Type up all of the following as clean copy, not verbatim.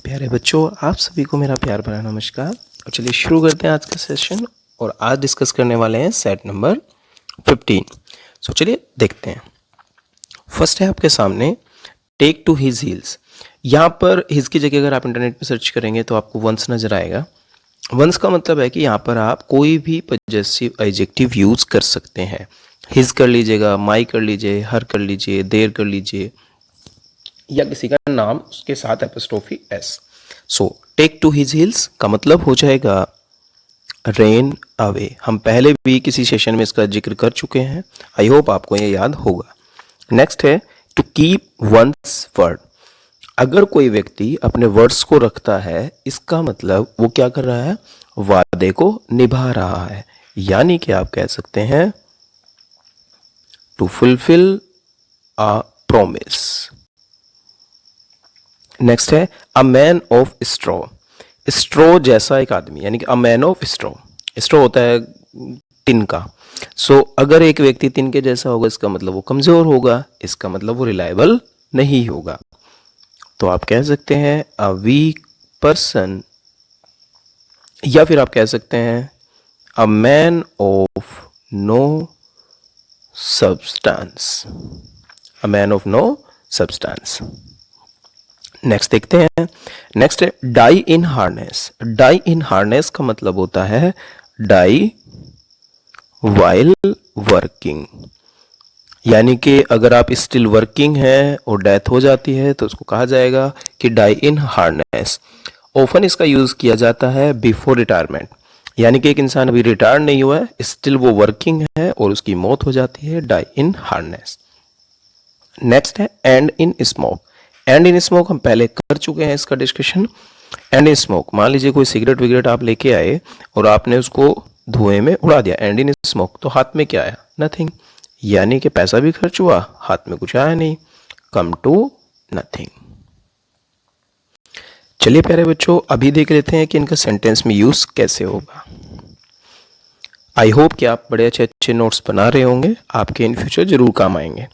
प्यारे बच्चों, आप सभी को मेरा प्यार भरा नमस्कार। और चलिए शुरू करते हैं आज का सेशन। और आज डिस्कस करने वाले हैं सेट नंबर 15। सो चलिए देखते हैं। फर्स्ट है आपके सामने टेक टू हिज हील्स। यहाँ पर हिज की जगह अगर आप इंटरनेट पे सर्च करेंगे तो आपको वंस नजर आएगा। वंस का मतलब है कि यहाँ पर आप कोई भी पजेसिव एडजेक्टिव यूज कर सकते हैं। हिज कर लीजिएगा, माई कर लीजिए, हर कर लीजिए, देयर कर लीजिए, या किसी का नाम उसके साथ apostrophe S. So take to his heels का मतलब हो जाएगा रेन अवे। हम पहले भी किसी सेशन में इसका जिक्र कर चुके हैं, आई होप आपको ये याद होगा। नेक्स्ट है टू कीप वंस वर्ड। अगर कोई व्यक्ति अपने वर्ड्स को रखता है, इसका मतलब वो क्या कर रहा है, वादे को निभा रहा है। यानी कि आप कह सकते हैं to fulfil a promise. Next है a man of straw. Straw जैसा एक आदमी, यानी कि a man of straw. Straw होता है टिन का। सो अगर एक व्यक्ति टिन के जैसा होगा, इसका मतलब वो कमजोर होगा, इसका मतलब वो रिलायबल नहीं होगा। तो आप कह सकते हैं अ वीक पर्सन, या फिर आप कह सकते हैं a man of no substance. A man of no substance. Next देखते हैं। नेक्स्ट है die in harness. Die in harness का मतलब होता है डाई वाइल वर्किंग। यानी कि अगर आप स्टिल वर्किंग हैं और डेथ हो जाती है तो उसको कहा जाएगा कि डाई इन हार्नेस। ऑफन इसका यूज किया जाता है बिफोर रिटायरमेंट, यानी कि एक इंसान अभी रिटायर नहीं हुआ है, स्टिल वो वर्किंग है और उसकी मौत हो जाती है, डाई इन हार्नेस। नेक्स्ट है and in smoke. And in smoke हम पहले कर चुके हैं इसका डिस्कशन। एंड इन स्मोक, मान लीजिए कोई सिगरेट विगरेट आप लेके आए और आपने उसको धुएं में उड़ा दिया, एंड इन स्मोक, तो हाथ में क्या आया, नथिंग। यानी कि पैसा भी खर्च हुआ, हाथ में कुछ आया नहीं, कम टू नथिंग। चलिए प्यारे बच्चों, अभी देख लेते हैं कि इनका सेंटेंस में यूज कैसे होगा। आई होप कि आप बड़े अच्छे अच्छे नोट्स बना रहे होंगे, आपके इन फ्यूचर जरूर काम आएंगे।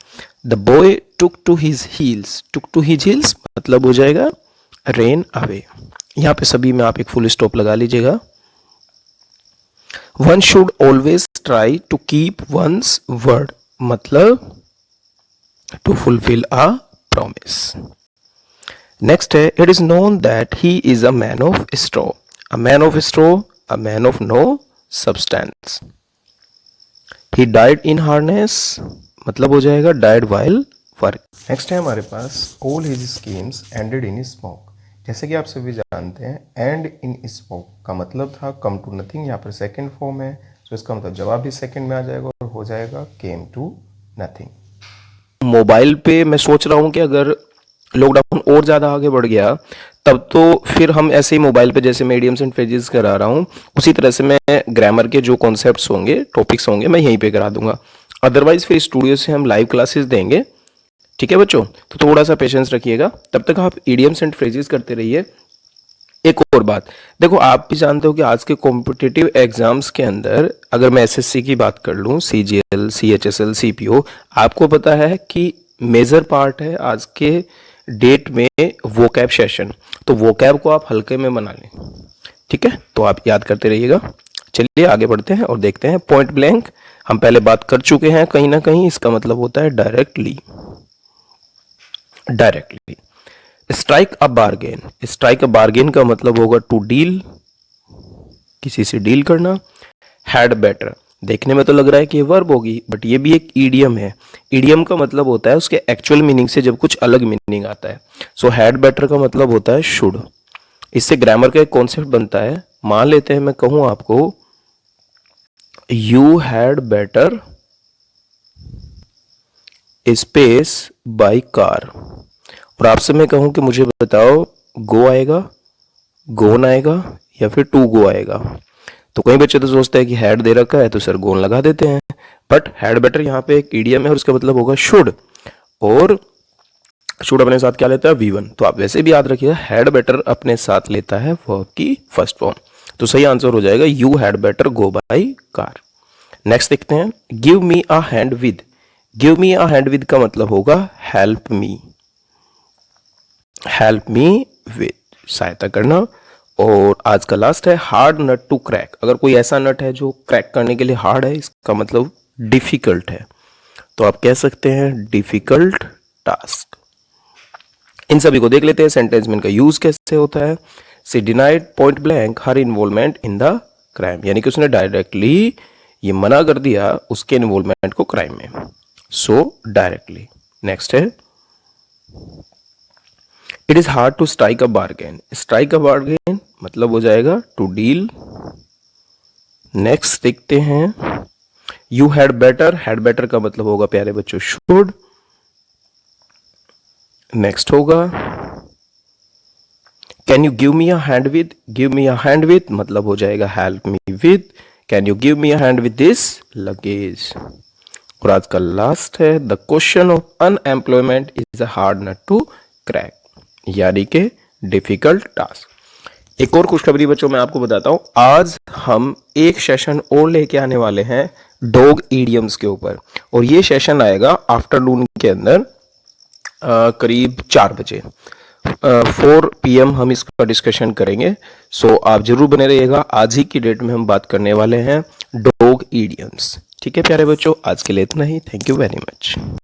The boy took to his heels. Took to his heels मतलब हो जाएगा रेन अवे। यहाँ पे सभी में आप एक फुल स्टॉप लगा लीजिएगा। One should always try to keep one's word, मतलब to fulfil a promise. Next है it is known that he is a man of straw. A man of straw, a man of no substance. He died in harness मतलब हो जाएगा died while work. Next है हमारे पास all his schemes ended in smoke. जैसे कि आप सभी जानते हैं एंड इन स्मोक का मतलब था कम टू नथिंग, यहाँ पर सेकंड फॉर्म है, तो इसका मतलब जवाब भी सेकंड में आ जाएगा और हो जाएगा केम टू नथिंग। मोबाइल पे मैं सोच रहा हूँ कि अगर लॉकडाउन और ज़्यादा आगे बढ़ गया तब तो फिर हम ऐसे ही मोबाइल पे जैसे मैं इडियम्स एंड फ्रेजेस करा रहा हूँ उसी तरह से मैं ग्रामर के जो कॉन्सेप्ट्स होंगे, टॉपिक्स होंगे, मैं यहीं पे करा दूंगा। अदरवाइज फिर स्टूडियो से हम लाइव क्लासेस देंगे। ठीक है बच्चों, तो थोड़ा सा पेशेंस रखिएगा, तब तक आप इडियम्स एंड फ्रेजेस करते रहिए। एक और बात देखो, आप भी जानते हो कि आज के कॉम्पिटिटिव एग्जाम्स के अंदर अगर मैं एसएससी की बात कर लूँ, सीजीएल, सीएचएसएल, सीपीओ, आपको पता है कि मेजर पार्ट है आज के डेट में वोकैब सेशन। तो वोकैब को आप हल्के में बना लें, ठीक है, तो आप याद करते रहिएगा। चलिए आगे बढ़ते हैं और देखते हैं पॉइंट ब्लैंक। हम पहले बात कर चुके हैं कहीं ना कहीं, इसका मतलब होता है directly. Directly strike a bargain. Strike a bargain का मतलब होगा टू डील, किसी से डील करना। हैड बेटर, देखने में तो लग रहा है कि ये वर्ब होगी, बट ये भी एक ईडियम है। ईडियम का मतलब होता है उसके एक्चुअल मीनिंग से जब कुछ अलग मीनिंग आता है। सो हैड बेटर का मतलब होता है शुड। इससे ग्रामर का एक कॉन्सेप्ट बनता है। मान लेते हैं मैं कहूं आपको you had better space by car, और आपसे मैं कहूं कि मुझे बताओ गो आएगा, गोन आएगा, या फिर टू गो आएगा। तो कई बच्चे तो सोचते हैं कि हैड दे रखा है तो सर गोन लगा देते हैं, बट हैड बेटर यहाँ पे एक ईडियम है और उसका मतलब होगा शुड, और शुड अपने साथ क्या लेता है, V1। तो आप वैसे भी याद रखिएगा हैड बेटर अपने साथ लेता है वर्ब की फर्स्ट फॉर्म। तो सही आंसर हो जाएगा you had better go by car. Next देखते हैं give me a hand with. Give me a hand with का मतलब होगा help me. Help me with. सहायता करना। और आज का लास्ट है हार्ड नट टू क्रैक। अगर कोई ऐसा नट है जो क्रैक करने के लिए हार्ड है, इसका मतलब डिफिकल्ट है, तो आप कह सकते हैं डिफिकल्ट टास्क। इन सभी को देख लेते हैं सेंटेंस में इनका यूज कैसे होता है। She denied point blank her involvement in the crime, यानी कि उसने डायरेक्टली ये मना कर दिया उसके इन्वॉल्वमेंट को क्राइम में, सो डायरेक्टली। नेक्स्ट है it is hard to strike a bargain. Strike a bargain मतलब हो जाएगा टू डील। नेक्स्ट देखते हैं यू हैड बेटर का मतलब होगा प्यारे बच्चों शुड। नेक्स्ट होगा can you give me a hand with मतलब हो जाएगा help me with. Can you give me a hand with this luggage. और आज का लास्ट है the question of unemployment is a hard nut to crack, यानी कि डिफिकल्ट टास्क। एक और खुशखबरी बच्चों मैं आपको बताता हूं, आज हम एक सेशन और लेके आने वाले हैं डॉग ईडियम्स के ऊपर, और ये सेशन आएगा आफ्टरनून के अंदर करीब 4 बजे 4 PM हम इसका डिस्कशन करेंगे। सो आप जरूर बने रहिएगा। आज ही की डेट में हम बात करने वाले हैं डॉग ईडियम्स। ठीक है प्यारे बच्चों, आज के लिए इतना ही। Thank you very much.